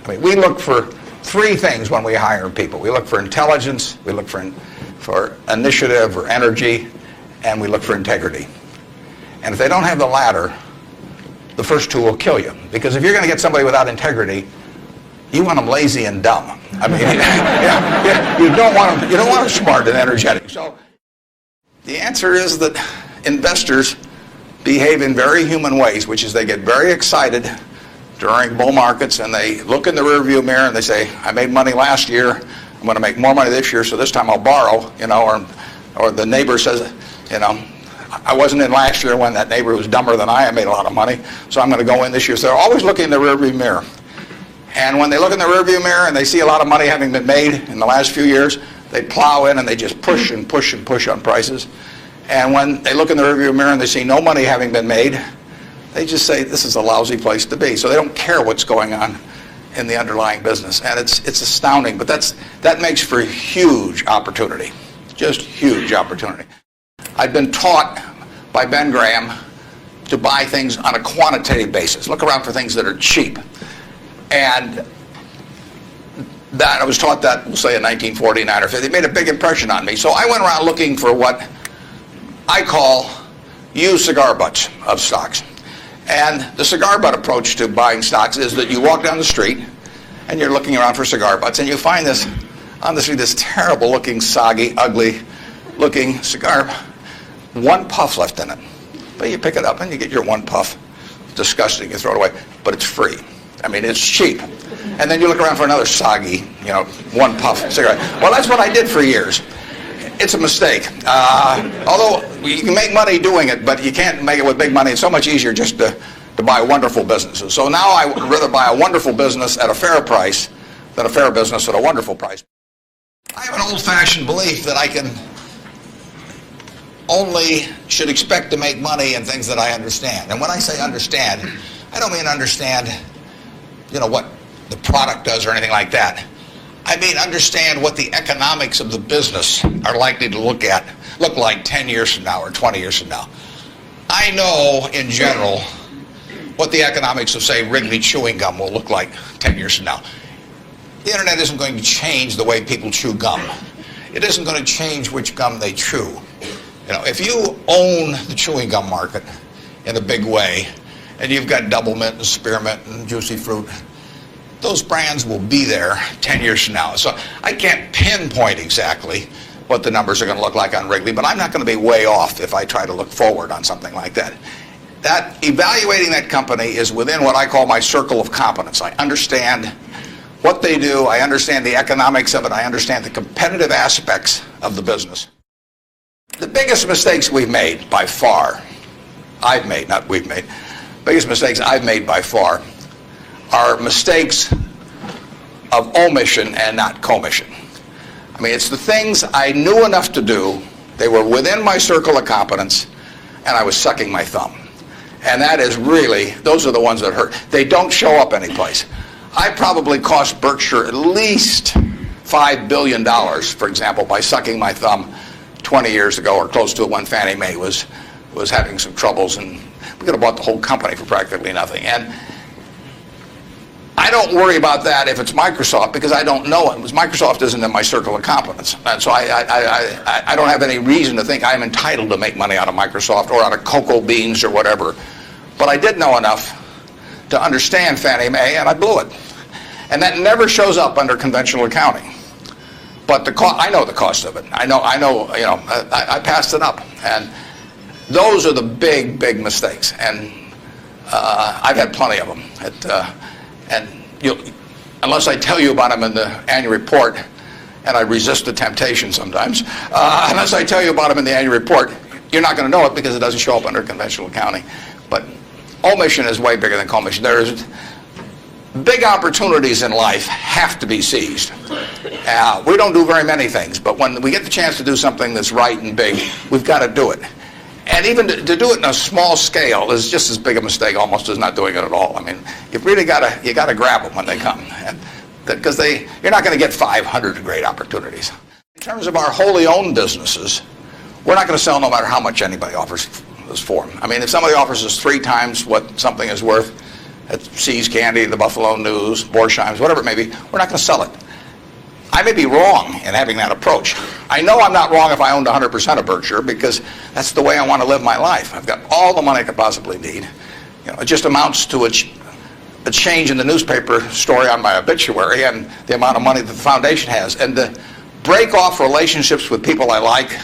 I mean, we look for three things when we hire people. We look for intelligence, we look for initiative or energy, and we look for integrity. And if they don't have the latter, the first two will kill you. Because if you're going to get somebody without integrity, you want them lazy and dumb. I mean, you don't want them smart and energetic. So the answer is that investors behave in very human ways, which is they get very excited during bull markets and they look in the rearview mirror and they say, I made money last year, I'm going to make more money this year, so this time I'll borrow, or the neighbor says, I wasn't in last year when that neighbor was dumber than I made a lot of money, so I'm going to go in this year. So they're always looking in the rearview mirror. And when they look in the rearview mirror and they see a lot of money having been made in the last few years, they plow in and they just push and push and push on prices. And when they look in the rearview mirror and they see no money having been made, they just say, this is a lousy place to be. So they don't care what's going on in the underlying business. And it's astounding, but that makes for huge opportunity, just huge opportunity. I've been taught by Ben Graham to buy things on a quantitative basis. Look around for things that are cheap. And that I was taught that, we'll say in 1949 or 50. It made a big impression on me. So I went around looking for what I call used cigar butts of stocks. And the cigar butt approach to buying stocks is that you walk down the street and you're looking around for cigar butts and you find this on the street, this terrible looking, soggy, ugly looking cigar, one puff left in it. But you pick it up and you get your one puff. Disgusting, you throw it away, but it's free. I mean, it's cheap. And then you look around for another soggy, one puff cigarette. Well, that's what I did for years. It's a mistake. Although you can make money doing it, but you can't make it with big money. It's so much easier just to buy wonderful businesses. So now I would rather buy a wonderful business at a fair price than a fair business at a wonderful price. I have an old-fashioned belief that I should expect to make money in things that I understand. And when I say understand, I don't mean understand, what the product does or anything like that. I mean understand what the economics of the business are likely to look like 10 years from now or 20 years from now. I know, in general, what the economics of, say, Wrigley chewing gum will look like 10 years from now. The internet isn't going to change the way people chew gum. It isn't going to change which gum they chew. If you own the chewing gum market in a big way, and you've got Double Mint and Spearmint and Juicy Fruit, those brands will be there 10 years from now. So I can't pinpoint exactly what the numbers are going to look like on Wrigley, but I'm not going to be way off if I try to look forward on something like that. That evaluating that company is within what I call my circle of competence. I understand what they do, I understand the economics of it, I understand the competitive aspects of the business. The biggest mistakes we've made by far, biggest mistakes I've made by far are mistakes of omission and not commission. I mean, it's the things I knew enough to do, they were within my circle of competence, and I was sucking my thumb. And that is really, those are the ones that hurt. They don't show up anyplace. I probably cost Berkshire at least $5 billion, for example, by sucking my thumb 20 years ago or close to it when Fannie Mae was having some troubles, and we could have bought the whole company for practically nothing. And I don't worry about that if it's Microsoft because I don't know it. Microsoft isn't in my circle of competence. And so I don't have any reason to think I'm entitled to make money out of Microsoft or out of cocoa beans or whatever. But I did know enough to understand Fannie Mae, and I blew it. And that never shows up under conventional accounting. But I know the cost of it. I passed it up. And those are the big, big mistakes. And I've had plenty of them. Unless I tell you about them in the annual report, and I resist the temptation sometimes, unless I tell you about them in the annual report, you're not going to know it because it doesn't show up under conventional accounting. But omission is way bigger than commission. There's big opportunities in life have to be seized. We don't do very many things, but when we get the chance to do something that's right and big, we've got to do it. And even to do it in a small scale is just as big a mistake almost as not doing it at all. I mean, you've really got to grab them when they come, because you're not going to get 500 great opportunities. In terms of our wholly owned businesses, we're not going to sell no matter how much anybody offers us for them. I mean, if somebody offers us 3 times what something is worth, at See's Candy, the Buffalo News, Borsheim's, whatever it may be, we're not going to sell it. I may be wrong in having that approach. I know I'm not wrong if I owned 100% of Berkshire, because that's the way I want to live my life. I've got all the money I could possibly need. It just amounts to a change in the newspaper story on my obituary and the amount of money that the foundation has. And to break off relationships with people I like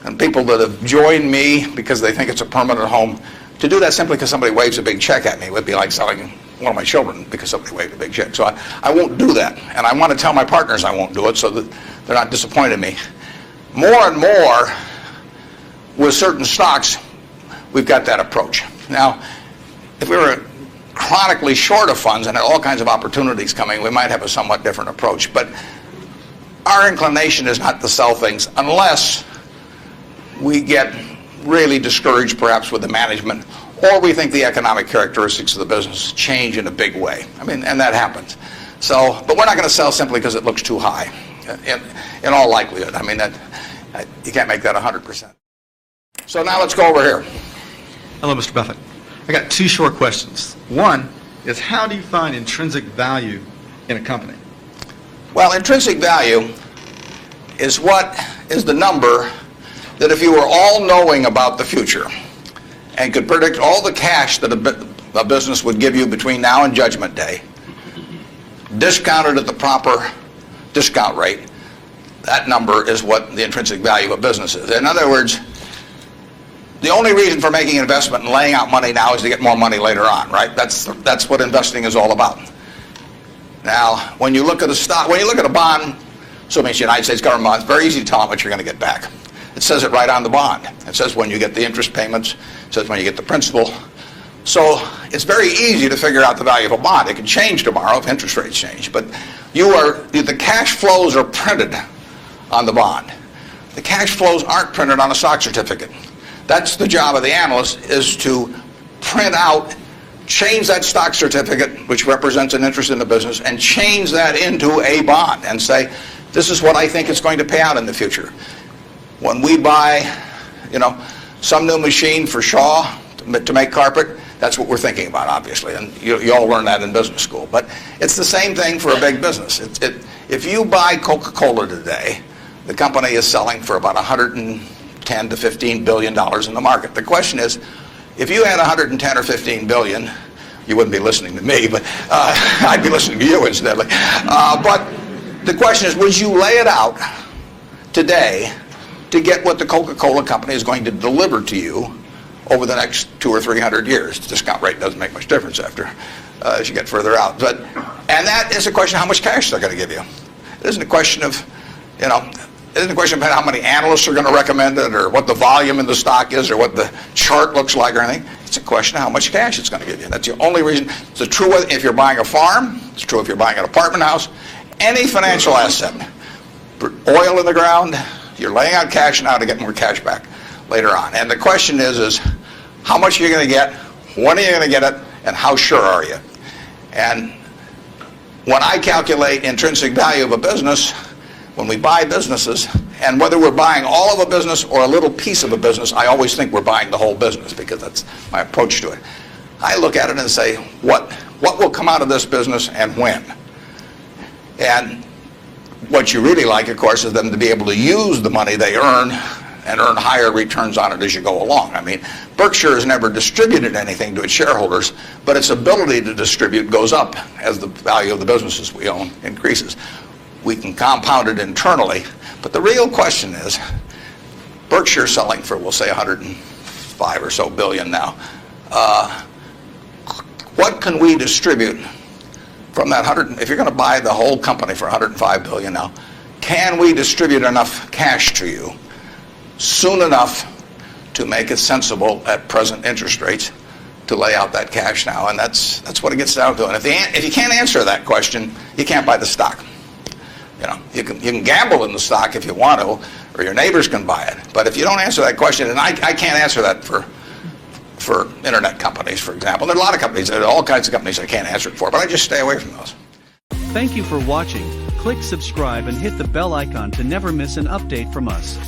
and people that have joined me because they think it's a permanent home, to do that simply because somebody waves a big check at me would be like selling one of my children because somebody waved a big check. So I won't do that. And I want to tell my partners I won't do it so that they're not disappointed in me. More and more with certain stocks, we've got that approach. Now, if we were chronically short of funds and had all kinds of opportunities coming, we might have a somewhat different approach. But our inclination is not to sell things unless we get really discouraged perhaps with the management, or we think the economic characteristics of the business change in a big way. I mean, and that happens. So, but we're not going to sell simply because it looks too high, in all likelihood. I mean, you can't make that 100%. So now let's go over here. Hello, Mr. Buffett. I got two short questions. One is, how do you find intrinsic value in a company? Well, intrinsic value is the number that if you were all-knowing about the future and could predict all the cash that a business would give you between now and Judgment Day, discounted at the proper discount rate, that number is what the intrinsic value of a business is. In other words, the only reason for making an investment and laying out money now is to get more money later on, right? That's what investing is all about. Now, when you look at a stock, when you look at a bond, assuming it's the United States government bond, it's very easy to tell how much you're going to get back. It says it right on the bond. It says when you get the interest payments. It says when you get the principal. So it's very easy to figure out the value of a bond. It can change tomorrow if interest rates change. But the cash flows are printed on the bond. The cash flows aren't printed on a stock certificate. That's the job of the analyst, is to print out, change that stock certificate, which represents an interest in the business, and change that into a bond and say, this is what I think it's going to pay out in the future. When we buy, some new machine for Shaw to make carpet, that's what we're thinking about, obviously, and you all learn that in business school. But it's the same thing for a big business. If you buy Coca-Cola today, the company is selling for about $110 to $15 billion in the market. The question is, if you had 110 or 15 billion, you wouldn't be listening to me, but I'd be listening to you incidentally. But the question is, would you lay it out today to get what the Coca-Cola company is going to deliver to you over the next 200 or 300 years? The discount rate doesn't make much difference as you get further out. And that is a question of how much cash they're going to give you. It isn't a question of, it isn't a question about how many analysts are going to recommend it, or what the volume in the stock is, or what the chart looks like, or anything. It's a question of how much cash it's going to give you. That's the only reason. It's true if you're buying a farm. It's true if you're buying an apartment house. Any financial asset, oil in the ground, you're laying out cash now to get more cash back later on. And the question is how much are you going to get, when are you going to get it, and how sure are you? And when I calculate intrinsic value of a business, when we buy businesses, and whether we're buying all of a business or a little piece of a business, I always think we're buying the whole business, because that's my approach to it. I look at it and say, what will come out of this business and when? And what you really like, of course, is them to be able to use the money they earn and earn higher returns on it as you go along. I mean, Berkshire has never distributed anything to its shareholders, but its ability to distribute goes up as the value of the businesses we own increases. We can compound it internally, but the real question is, Berkshire selling for, we'll say, 105 or so billion now. What can we distribute from that 100? If you're going to buy the whole company for 105 billion now, can we distribute enough cash to you soon enough to make it sensible at present interest rates to lay out that cash now? And that's what it gets down to. And if you can't answer that question, you can't buy the stock. You can gamble in the stock if you want to, or your neighbors can buy it. But if you don't answer that question, and I can't answer that for internet companies, for example. There are a lot of companies, there are all kinds of companies I can't answer it for, but I just stay away from those. Thank you for watching. Click subscribe and hit the bell icon to never miss an update from us.